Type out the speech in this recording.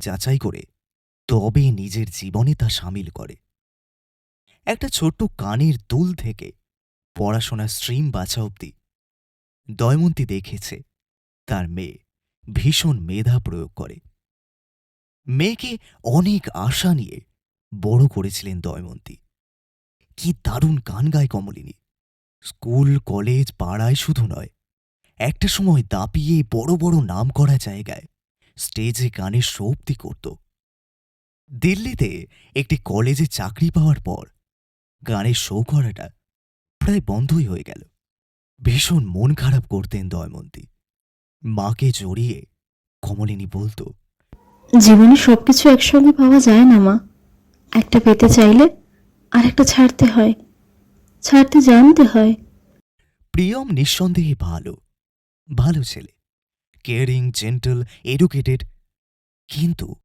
যাচাই করে তবে নিজের জীবনে তা সামিল করে। একটা ছোট্ট কানের দুল থেকে পড়াশোনার স্ট্রিম বাছা অবধি দয়মন্তী দেখেছে তার মেয়ে ভীষণ মেধা প্রয়োগ করে। মেয়েকে অনেক আশা নিয়ে বড় করেছিলেন দয়মন্তী। কি দারুণ গান গায় কমলিনী! স্কুল কলেজ পাড়ায় শুধু নয়, একটা সময় দাপিয়ে বড় বড় নামকরা জায়গায় স্টেজে গানের শো অব্দি করত। দিল্লিতে একটি কলেজে চাকরি পাওয়ার পর গানের শো করাটা প্রায় বন্ধই হয়ে গেল। ভীষণ মন খারাপ করতেন দয়মন্তী। মাকে জড়িয়ে কমলিনী বলতো, জীবনে সবকিছু একসঙ্গে পাওয়া যায় না মা। একটা পেতে চাইলে আর একটা ছাড়তে হয়, ছাড়তে জানতে হয়। প্রিয়ম নিঃসন্দেহে ভালো, ভালো ছেলে, কেয়ারিং, জেন্টল, এডুকেটেড, কিন্তু